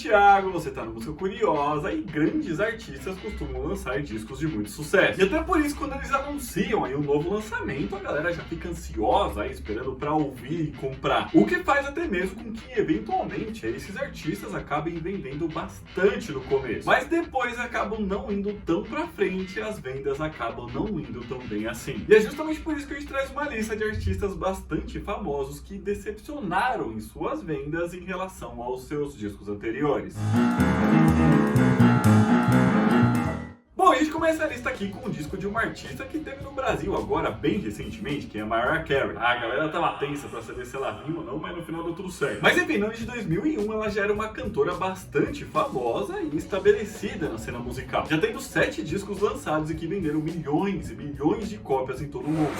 Thiago, você tá no Música Curiosa e grandes artistas costumam lançar discos de muito sucesso. E até por isso, quando eles anunciam aí um novo lançamento, a galera já fica ansiosa aí, esperando pra ouvir e comprar. O que faz até mesmo com que, eventualmente, esses artistas acabem vendendo bastante no começo. Mas depois acabam não indo tão pra frente e as vendas acabam não indo tão bem assim. E é justamente por isso que a gente traz uma lista de artistas bastante famosos que decepcionaram em suas vendas em relação aos seus discos anteriores. Bom, a gente começa a lista aqui com um disco de uma artista que teve no Brasil agora bem recentemente, que é a Mariah Carey. A galera tava tensa pra saber se ela vinha ou não, mas no final deu tudo certo. Mas enfim, no ano de 2001 ela já era uma cantora bastante famosa e estabelecida na cena musical, já tendo 7 discos lançados e que venderam milhões e milhões de cópias em todo o mundo.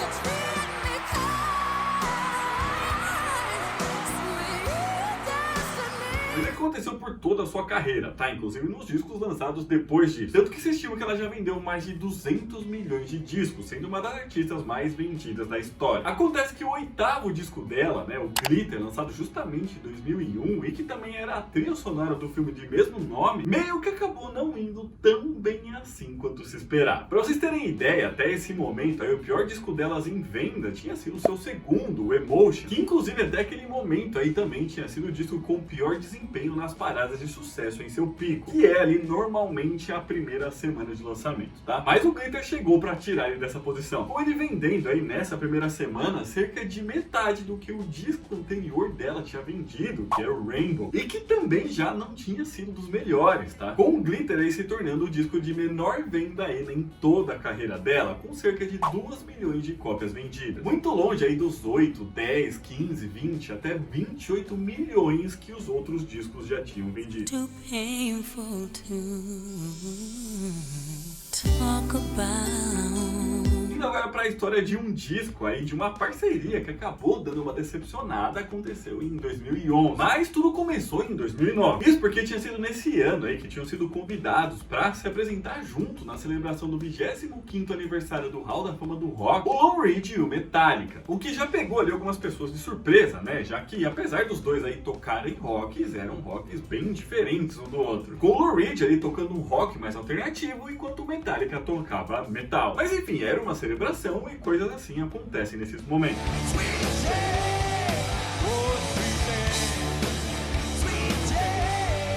Isso aconteceu por toda a sua carreira, tá? Inclusive nos discos lançados depois disso. Tanto que se estima que ela já vendeu mais de 200 milhões de discos, sendo uma das artistas mais vendidas da história. Acontece que o 8º disco dela, né, o Glitter, lançado justamente em 2001, e que também era a trilha sonora do filme de mesmo nome, meio que acabou não indo tão bem assim quanto se esperava. Pra vocês terem ideia, até esse momento, aí, o pior disco delas em venda tinha sido o seu segundo, o Emotion, que inclusive até aquele momento aí também tinha sido o disco com o pior desempenho nas paradas de sucesso em seu pico, que é ali normalmente a primeira semana de lançamento, tá? Mas o Glitter chegou pra tirar ele dessa posição, com ele vendendo aí nessa primeira semana cerca de metade do que o disco anterior dela tinha vendido, que era o Rainbow, e que também já não tinha sido dos melhores, tá? Com o Glitter aí se tornando o disco de menor venda aí em toda a carreira dela, com cerca de 2 milhões de cópias vendidas. Muito longe aí dos 8, 10, 15, 20, até 28 milhões que os outros discos já tinham vendido. Too painful to talk about. Indo agora para a história de um disco aí, de uma parceria que acabou dando uma decepcionada, aconteceu em 2011. Mas tudo começou em 2009. Isso porque tinha sido nesse ano aí que tinham sido convidados para se apresentar junto na celebração do 25º aniversário do Hall da Fama do Rock, o Lou Reed e o Metallica. O que já pegou ali algumas pessoas de surpresa, né? Já que apesar dos dois aí tocarem rocks, eram rocks bem diferentes um do outro. Com o Lou Reed ali tocando um rock mais alternativo, enquanto o Metallica tocava metal. Mas enfim, era uma celebração e coisas assim acontecem nesses momentos.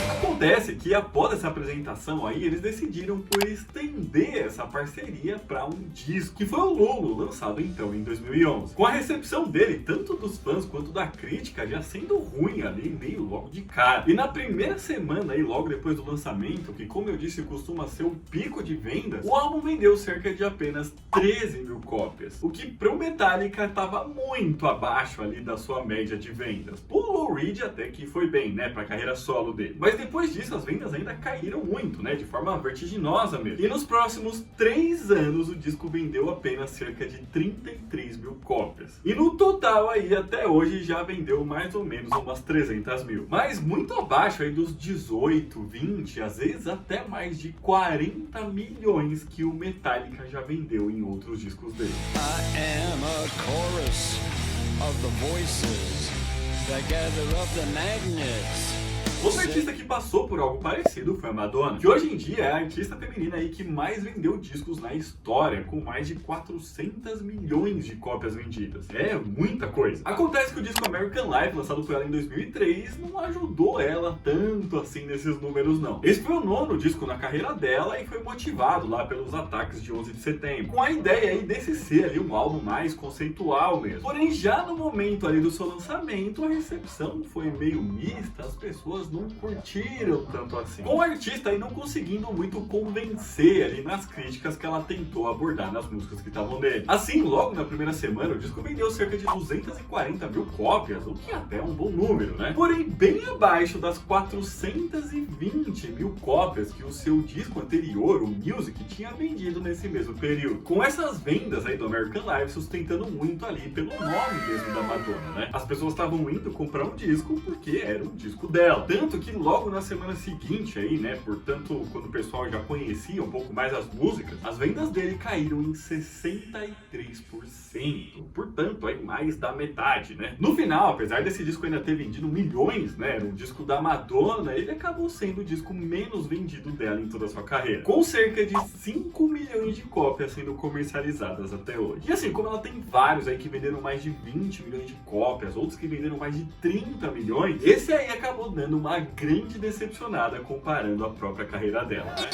Acontece que após essa apresentação aí, eles decidiram por estender essa parceria para um disco, que foi o Lulu, lançado então em 2011. Com a recepção dele, tanto dos fãs quanto da crítica, já sendo ruim ali, meio logo de cara. E na primeira semana aí, logo depois do lançamento, que como eu disse, costuma ser o pico de vendas, o álbum vendeu cerca de apenas 13 mil cópias, o que pro Metallica estava muito abaixo ali da sua média de vendas. O Lou Reed até que foi bem, né, pra carreira solo dele. Mas depois disso, as vendas ainda caíram muito, né, de forma vertiginosa mesmo. E nos próximos 3 anos, o disco vendeu apenas cerca de 33 mil cópias. E no total aí, até hoje, já vendeu mais ou menos umas 300 mil. Mas muito abaixo aí dos 18, 20, às vezes até mais de 40 milhões que o Metallica já vendeu em outros discos dele. I am a chorus of the voices that gather up the magnets. Outra artista que passou por algo parecido foi a Madonna, que hoje em dia é a artista feminina aí que mais vendeu discos na história, com mais de 400 milhões de cópias vendidas. É muita coisa. Acontece que o disco American Life, lançado por ela em 2003, não ajudou ela tanto assim nesses números não. Esse foi o 9º disco na carreira dela e foi motivado lá pelos ataques de 11 de setembro, com a ideia aí desse ser ali um álbum mais conceitual mesmo. Porém, já no momento ali do seu lançamento, a recepção foi meio mista, as pessoas não curtiram tanto assim, com o artista aí não conseguindo muito convencer ali nas críticas que ela tentou abordar nas músicas que estavam nele. Assim, logo na primeira semana, o disco vendeu cerca de 240 mil cópias, o que até é um bom número, né? Porém, bem abaixo das 420 mil cópias que o seu disco anterior, o Music, tinha vendido nesse mesmo período. Com essas vendas aí do American Life sustentando muito ali pelo nome mesmo da Madonna, né? As pessoas estavam indo comprar um disco porque era um disco dela. Tanto que logo na semana seguinte aí, né, portanto, quando o pessoal já conhecia um pouco mais as músicas, as vendas dele caíram em 63%. Portanto, aí mais da metade, né? No final, apesar desse disco ainda ter vendido milhões, né, era um disco da Madonna, ele acabou sendo o disco menos vendido dela em toda a sua carreira, com cerca de 5 milhões de cópias sendo comercializadas até hoje. E assim, como ela tem vários aí que venderam mais de 20 milhões de cópias, outros que venderam mais de 30 milhões, esse aí acabou dando uma grande decepcionada comparando a própria carreira dela, né?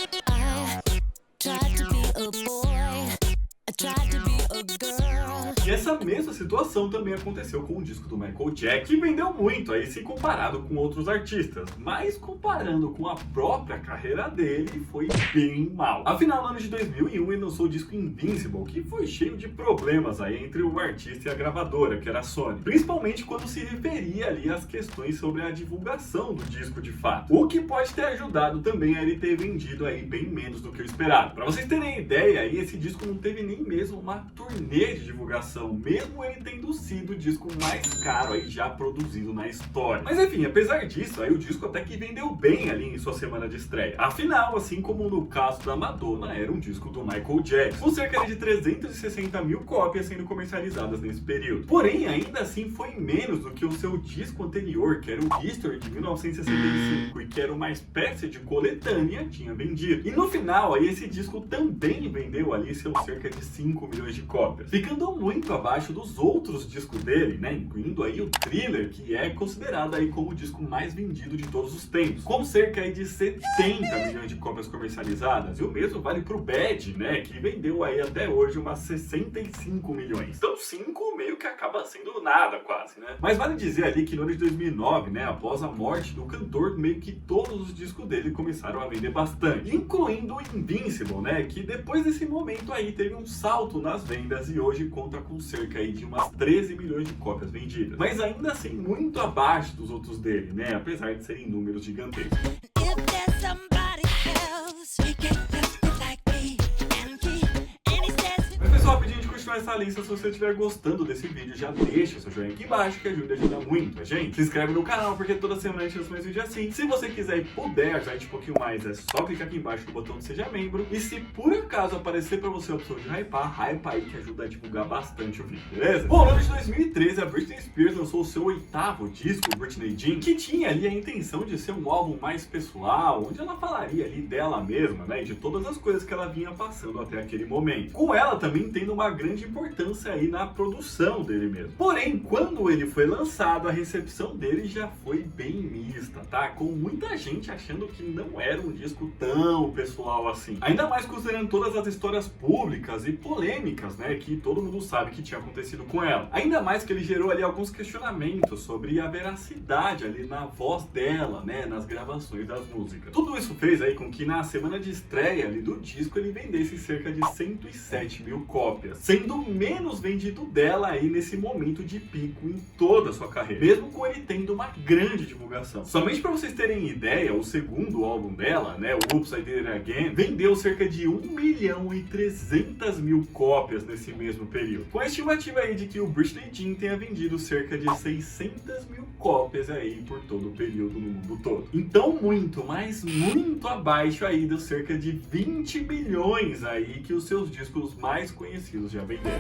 E essa mesma situação também aconteceu com o disco do Michael Jackson, que vendeu muito aí se comparado com outros artistas, mas comparando com a própria carreira dele, foi bem mal. Afinal, no ano de 2001 ele lançou o disco Invincible, que foi cheio de problemas aí entre o artista e a gravadora, que era a Sony, principalmente quando se referia ali às questões sobre a divulgação do disco de fato, o que pode ter ajudado também a ele ter vendido aí bem menos do que o esperado. Para vocês terem ideia, aí esse disco não teve nem mesmo uma turnê de divulgação, mesmo ele tendo sido o disco mais caro aí já produzido na história. Mas enfim, apesar disso, aí o disco até que vendeu bem ali em sua semana de estreia. Afinal, assim como no caso da Madonna, era um disco do Michael Jackson, com cerca de 360 mil cópias sendo comercializadas nesse período. Porém, ainda assim foi menos do que o seu disco anterior, que era o History de 1965 e que era uma espécie de coletânea, tinha vendido. E no final, aí esse disco também vendeu ali seus cerca de 5 milhões de cópias, ficando muito abaixo dos outros discos dele, né, incluindo aí o Thriller, que é considerado aí como o disco mais vendido de todos os tempos, com cerca aí de 70 milhões de cópias comercializadas, e o mesmo vale pro Bad, né, que vendeu aí até hoje umas 65 milhões. Então 5 meio que acaba sendo nada quase, né? Mas vale dizer ali que no ano de 2009, né, após a morte do cantor, meio que todos os discos dele começaram a vender bastante, incluindo o Invincible, né, que depois desse momento aí teve um salto nas vendas e hoje conta com cerca aí de umas 13 milhões de cópias vendidas. Mas ainda assim muito abaixo dos outros dele, né? Apesar de serem números gigantescos. Rapidinho de continuar essa lista, se você estiver gostando desse vídeo, já deixa o seu joinha aqui embaixo, que ajuda muito a gente. Se inscreve no canal, porque toda semana a gente lança mais vídeo assim. Se você quiser e puder ajudar a gente um pouquinho mais, é só clicar aqui embaixo no botão de Seja Membro. E se por acaso aparecer pra você a opção de hypa aí que ajuda a divulgar bastante o vídeo, beleza? Bom, no ano de 2013, a Britney Spears lançou o seu 8º disco, Britney Jean, que tinha ali a intenção de ser um álbum mais pessoal, onde ela falaria ali dela mesma, né, e de todas as coisas que ela vinha passando até aquele momento. Com ela também tendo uma grande importância aí na produção dele mesmo. Porém, quando ele foi lançado, a recepção dele já foi bem mista, tá? Com muita gente achando que não era um disco tão pessoal assim. Ainda mais considerando todas as histórias públicas e polêmicas, né, que todo mundo sabe que tinha acontecido com ela. Ainda mais que ele gerou ali alguns questionamentos sobre a veracidade ali na voz dela, né, nas gravações das músicas. Tudo isso fez aí com que na semana de estreia ali do disco ele vendesse cerca de 107 mil cópias, sendo o menos vendido dela aí nesse momento de pico em toda a sua carreira, mesmo com ele tendo uma grande divulgação. Somente para vocês terem ideia, o segundo álbum dela, né, o Oops, I Did It Again, vendeu cerca de 1.300.000 cópias nesse mesmo período, com a estimativa aí de que o Britney Jean tenha vendido cerca de 600.000 cópias aí por todo o período no mundo todo. Então muito, mas muito abaixo aí dos cerca de 20 milhões aí que os seus discos mais conhecidos já venderam.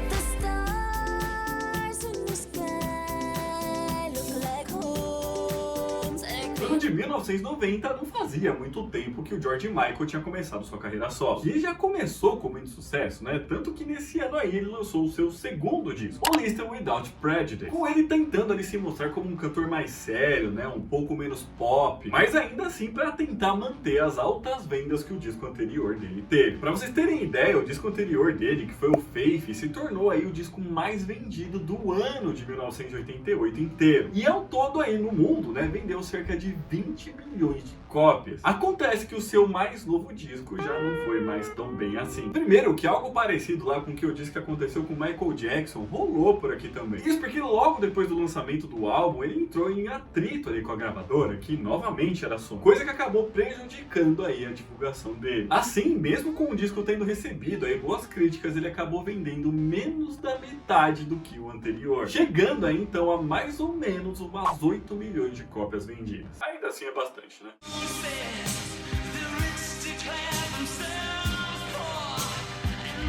No ano de 1990, não fazia muito tempo que o George Michael tinha começado sua carreira solo. E já começou com muito sucesso, né? Tanto que nesse ano aí ele lançou o seu segundo disco, o Listen Without Prejudice, com ele tentando ali se mostrar como um cantor mais sério, né? Um pouco menos pop, mas ainda assim para tentar manter as altas vendas que o disco anterior dele teve. Para vocês terem ideia, o disco anterior dele, que foi o Faith, se tornou aí o disco mais vendido do ano de 1988 inteiro. E ao todo aí no mundo, né, vendeu cerca de 20 milhões de cópias. Acontece que o seu mais novo disco já não foi mais tão bem assim. Primeiro, que algo parecido lá com o que eu disse que aconteceu com Michael Jackson rolou por aqui também. Isso porque logo depois do lançamento do álbum, ele entrou em atrito ali com a gravadora, que novamente era a Sony, coisa que acabou prejudicando aí a divulgação dele. Assim, mesmo com o disco tendo recebido aí boas críticas, ele acabou vendendo menos da metade do que o anterior, chegando aí então a mais ou menos umas 8 milhões de cópias vendidas. Ainda assim é bastante, né?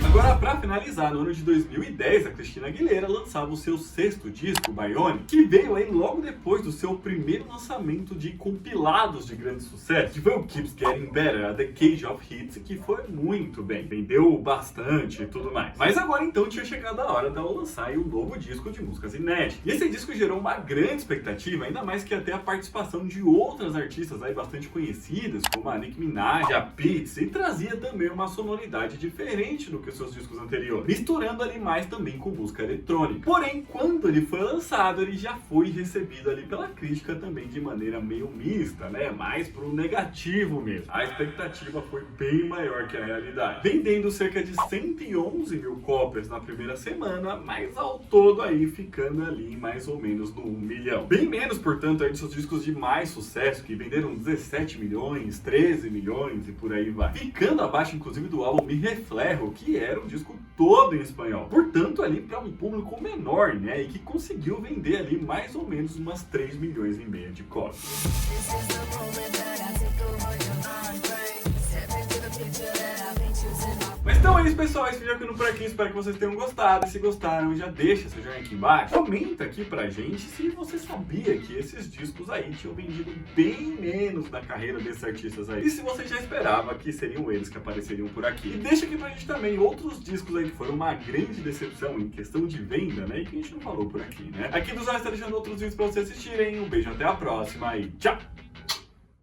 Agora, pra finalizar, no ano de 2010, a Christina Aguilera lançava o seu 6º disco, Bionic, que veio aí logo depois do seu primeiro lançamento de compilados de grande sucesso, que foi o Keeps Getting Better, a Decade of Hits, que foi muito bem, vendeu bastante e tudo mais. Mas agora então tinha chegado a hora dela lançar aí um novo disco de músicas inéditas. E esse disco gerou uma grande expectativa, ainda mais que até a participação de outras artistas aí bastante conhecidas, como a Nicki Minaj, a Pitts, e trazia também uma sonoridade diferente do que os seus discos anteriores, misturando ali mais também com música eletrônica. Porém, quando ele foi lançado, ele já foi recebido ali pela crítica também de maneira meio mista, né? Mais pro negativo mesmo. A expectativa foi bem maior que a realidade, vendendo cerca de 111 mil cópias na primeira semana, mas ao todo aí ficando ali mais ou menos no 1 milhão. Bem menos, portanto, aí dos seus discos de mais sucesso, que venderam 17 milhões, 13 milhões e por aí vai. Ficando abaixo, inclusive, do álbum Me Reflejo, que era um disco todo em espanhol. Portanto, ali para um público menor, né? E que conseguiu vender ali mais ou menos umas 3 milhões e meio de cópias. Mas então é isso, pessoal, esse vídeo é ficando por aqui, espero que vocês tenham gostado. E se gostaram, já deixa seu joinha aqui embaixo. Comenta aqui pra gente se você sabia que esses discos aí tinham vendido bem menos na carreira desses artistas aí. E se você já esperava que seriam eles que apareceriam por aqui. E deixa aqui pra gente também outros discos aí que foram uma grande decepção em questão de venda, né? E que a gente não falou por aqui, né? Aqui do Zóio está deixando outros vídeos pra vocês assistirem. Um beijo, até a próxima e tchau!